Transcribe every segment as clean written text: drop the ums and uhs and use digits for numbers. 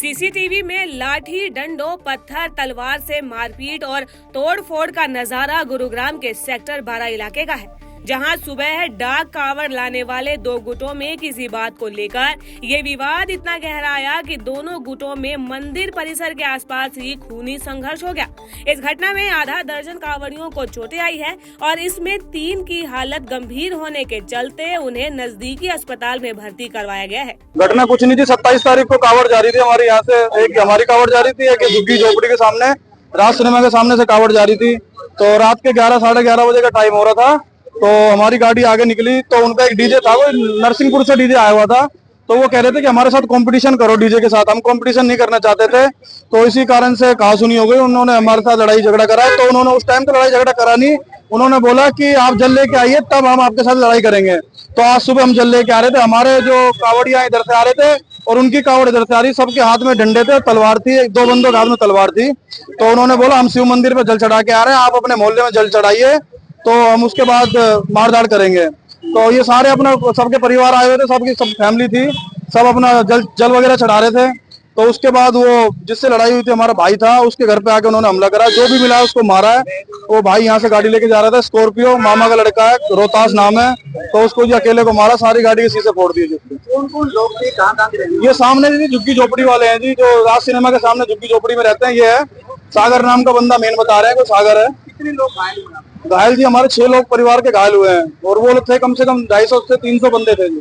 CCTV में लाठी, डंडों, पत्थर, तलवार से मारपीट और तोड़फोड़ का नजारा गुरुग्राम के सेक्टर 12 इलाके का है, जहां सुबह डाक कावड़ लाने वाले दो गुटों में किसी बात को लेकर ये विवाद इतना गहरा आया कि दोनों गुटों में मंदिर परिसर के आसपास ही खूनी संघर्ष हो गया। इस घटना में आधा दर्जन कावड़ियों को चोटें आई है और इसमें 3 की हालत गंभीर होने के चलते उन्हें नजदीकी अस्पताल में भर्ती करवाया गया है। घटना कुछ नहीं थी। 27 तारीख को कावड़ जा रही थी हमारे यहाँ से, एक हमारी कावड़ जा रही थी, एक झुग्गी झोपड़ी के सामने राज सिनेमा के सामने से कावड़ जा रही थी। तो रात के 11 साढ़े 11 बजे का टाइम हो रहा था। तो हमारी गाड़ी आगे निकली तो उनका एक डीजे था, वो नरसिंहपुर से डीजे आया हुआ था। तो वो कह रहे थे कि हमारे साथ कंपटीशन करो डीजे के साथ। हम कंपटीशन नहीं करना चाहते थे, तो इसी कारण से कहासुनी हो गई। उन्होंने हमारे साथ लड़ाई झगड़ा करा। तो उन्होंने उस टाइम तो लड़ाई झगड़ा करा नहीं, उन्होंने बोला कि आप जल लेके आइए तब हम आपके साथ लड़ाई करेंगे। तो आज सुबह हम जल लेके आ रहे थे, हमारे जो कावड़ियां इधर से आ रहे थे और उनकी कावड़ इधर से आ रही, सबके हाथ में डंडे थे, तलवार थी, 2 बंदों के हाथ में तलवार थी। तो उन्होंने बोला हम शिव मंदिर पे जल चढ़ा के आ रहे हैं, आप अपने मोहल्ले में जल चढ़ाइए, तो हम उसके बाद मारधाड़ करेंगे। तो ये सारे अपना सबके परिवार आए हुए थे, सबकी सब फैमिली थी, सब अपना जल वगैरह चढ़ा रहे थे। तो उसके बाद वो जिससे लड़ाई हुई थी हमारा भाई था, उसके घर पे आके उन्होंने हमला करा, जो भी मिला है उसको मारा है। वो भाई यहाँ से गाड़ी लेके जा रहा था, स्कॉर्पियो, मामा का लड़का है, रोहतास नाम है। तो उसको जो अकेले को मारा, सारी गाड़ी के शीशे फोड़ दिए। कौन कौन लोग थे, कहाँ ये सामने जी झुग्गी झोपड़ी वाले हैं जी, जो राज सिनेमा के सामने झुग्गी झोपड़ी में रहते हैं। ये है सागर नाम का बंदा, मेन बता रहे हैं, कोई सागर है। कितने लोग घायल हुए? घायल जी हमारे 6 लोग परिवार के घायल हुए हैं, और वो लोग थे कम से कम 250 से 300 बंदे थे जी।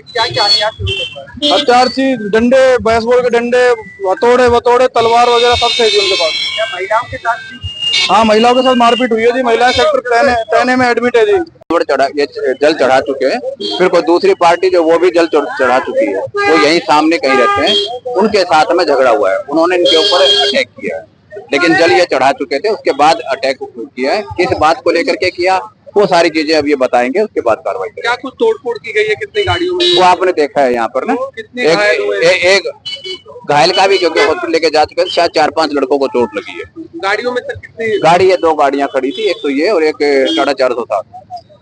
क्या क्या हथियार थी, डंडे, बेसबॉल के डंडे, वतोड़े, तलवार वगैरह सब थे जी उनके पास। क्या महिलाओं के साथ भी? हाँ, महिलाओं के साथ मारपीट हुई है जी। महिलाएं सेक्टर 10 में एडमिट है जी। ये जल चढ़ा चुके हैं, फिर कोई दूसरी पार्टी जो वो भी जल चढ़ा चुकी है, वो यहीं सामने कहीं रहते हैं, उनके साथ में झगड़ा हुआ है। उन्होंने इनके ऊपर अटैक किया है, लेकिन जल ये चढ़ा चुके थे, उसके बाद अटैक किया है। किस बात को लेकर के किया, वो सारी चीजें अब ये बताएंगे, उसके बाद कार्रवाई करेंगे। क्या कुछ तोड़फोड़ की गई है? कितनी गाड़ियों में? वो आपने देखा है यहाँ पर ना, एक घायल का भी, क्योंकि हॉस्पिटल लेके जा चुके थे, शायद 4-5 लड़कों को चोट लगी है। गाड़ियों में सर कितनी गाड़ी है? 2 गाड़ियां खड़ी थी, एक तो ये और एक 450।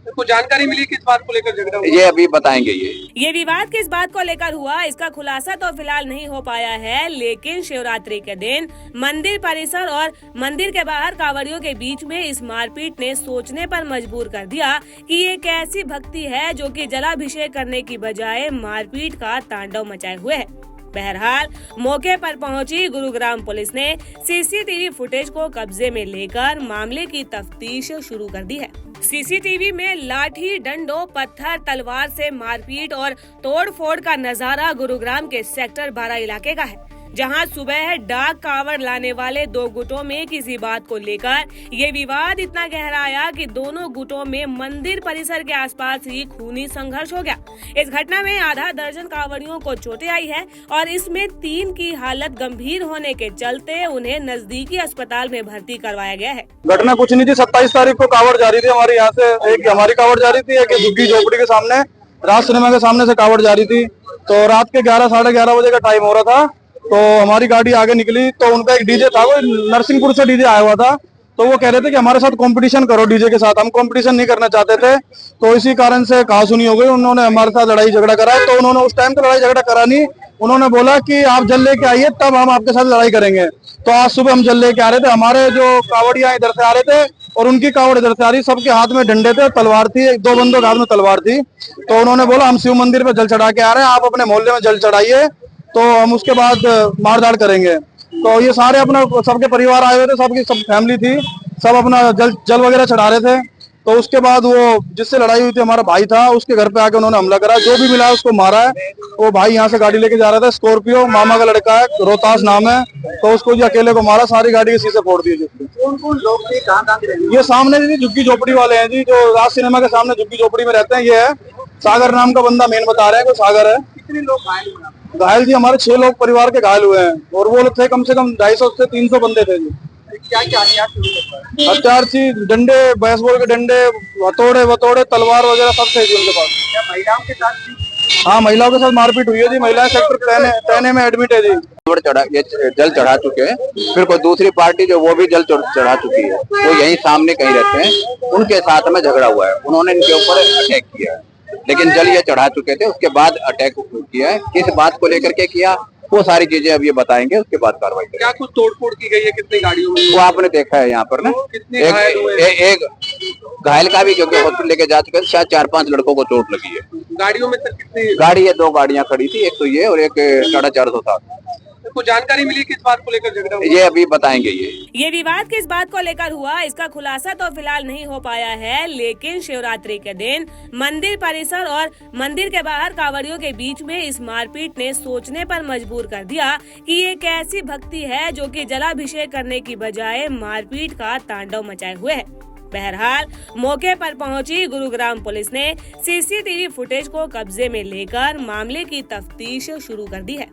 कुछ जानकारी मिली किस बात को लेकर झगड़ा हुआ? ये अभी बताएंगे। ये विवाद किस बात को लेकर हुआ, इसका खुलासा तो फिलहाल नहीं हो पाया है, लेकिन शिवरात्रि के दिन मंदिर परिसर और मंदिर के बाहर कांवड़ियों के बीच में इस मारपीट ने सोचने पर मजबूर कर दिया कि ये कैसी भक्ति है जो कि जलाभिषेक करने की बजाय मारपीट का तांडव मचाए हुए है। बहरहाल मौके पर पहुंची गुरुग्राम पुलिस ने सीसीटीवी फुटेज को कब्जे में लेकर मामले की तफ्तीश शुरू कर दी है। सीसीटीवी में लाठी, डंडों, पत्थर, तलवार से मारपीट और तोड़फोड़ का नजारा गुरुग्राम के सेक्टर 12 इलाके का है, जहां सुबह डाक कावड़ लाने वाले दो गुटों में किसी बात को लेकर ये विवाद इतना गहरा आया कि दोनों गुटों में मंदिर परिसर के आसपास ही खूनी संघर्ष हो गया। इस घटना में आधा दर्जन कावड़ियों को चोटें आई है और इसमें 3 की हालत गंभीर होने के चलते उन्हें नजदीकी अस्पताल में भर्ती करवाया गया है। घटना कुछ नहीं थी। 27 तारीख को कावड़ जा रही थी हमारे यहाँ से, एक हमारी कावड़ जा रही थी, एक झुग्गी झोपड़ी के सामने राज सिनेमा के सामने से कावड़ जा रही थी। तो रात के 11 साढ़े 11 बजे का टाइम हो रहा था। तो हमारी गाड़ी आगे निकली तो उनका एक डीजे था, वो नरसिंहपुर से डीजे आया हुआ था। तो वो कह रहे थे कि हमारे साथ कंपटीशन करो डीजे के साथ। हम कंपटीशन नहीं करना चाहते थे, तो इसी कारण से कहासुनी हो गई। उन्होंने हमारे साथ लड़ाई झगड़ा करा। तो उन्होंने उस टाइम तो लड़ाई झगड़ा करा नहीं, उन्होंने बोला कि आप जल लेके आइए तब हम आपके साथ लड़ाई करेंगे। तो आज सुबह हम जल लेके आ रहे थे, हमारे जो कावड़ियां इधर से आ रहे थे और उनकी कावड़ इधर से आ रही, सबके हाथ में डंडे थे, तलवार थी, 2 बंदों के हाथ में तलवार थी। तो उन्होंने बोला हम शिव मंदिर पे जल चढ़ा के आ रहे हैं, आप अपने मोहल्ले में जल चढ़ाइए, तो हम उसके बाद मारधाड़ करेंगे। तो ये सारे अपना सबके परिवार आए हुए थे, सबकी सब फैमिली थी, सब अपना जल वगैरह चढ़ा रहे थे। तो उसके बाद वो जिससे लड़ाई हुई थी हमारा भाई था, उसके घर पे आके उन्होंने हमला करा, जो भी मिला है उसको मारा है। वो भाई यहाँ से गाड़ी लेके जा रहा था, स्कॉर्पियो, मामा का लड़का है, रोहतास नाम है। तो उसको जो अकेले को मारा, सारी गाड़ी के शीशे फोड़ दिए। कौन कौन लोग थे, कहाँ ये सामने जी झुग्गी झोपड़ी वाले हैं जी, जो राज सिनेमा के सामने झुग्गी झोपड़ी में रहते हैं। ये है सागर नाम का बंदा, मेन बता रहे हैं, कोई सागर है। कितने लोग घायल हुए? घायल जी हमारे 6 लोग परिवार के घायल हुए हैं, और वो लोग थे कम से कम 250 से 300 बंदे थे जी। क्या क्या हथियार थी, डंडे, बेसबॉल के डंडे, वतोड़े, तलवार वगैरह सब थे जी उनके पास। क्या महिलाओं के साथ भी? हाँ, महिलाओं के साथ मारपीट हुई है जी। महिलाएं सेक्टर 10 में एडमिट है जी। ये जल चढ़ा चुके हैं, फिर कोई दूसरी पार्टी जो वो भी जल चढ़ा चुकी है, वो यहीं सामने कहीं रहते हैं, उनके साथ में झगड़ा हुआ है। उन्होंने इनके ऊपर अटैक किया है, लेकिन जल ये चढ़ा चुके थे, उसके बाद अटैक किया है। किस बात को लेकर के किया, वो सारी चीजें अब ये बताएंगे, उसके बाद कार्रवाई करेंगे। क्या कुछ तोड़फोड़ की गई है, कितनी गाड़ियों में? वो आपने देखा है यहाँ पर ना, कितने घायल हुए? एक घायल का भी, क्योंकि हॉस्पिटल लेके जा चुके हैं, शायद 4-5 लड़कों को चोट लगी है। गाड़ियों में सर कितनी? गाड़ी है, 2 गाड़ियां खड़ी थी, एक तो ये और एक टाटा 407। को जानकारी मिली किस बात को लेकर झगड़ा हुआ? ये अभी बताएंगे। ये विवाद किस बात को लेकर हुआ, इसका खुलासा तो फिलहाल नहीं हो पाया है, लेकिन शिवरात्रि के दिन मंदिर परिसर और मंदिर के बाहर कांवड़ियों के बीच में इस मारपीट ने सोचने पर मजबूर कर दिया कि ये कैसी भक्ति है जो कि जलाभिषेक करने की बजाय मारपीट का तांडव मचाए हुए है। बहरहाल मौके पर पहुंची गुरुग्राम पुलिस ने सीसीटीवी फुटेज को कब्जे में लेकर मामले की तफ्तीश शुरू कर दी है।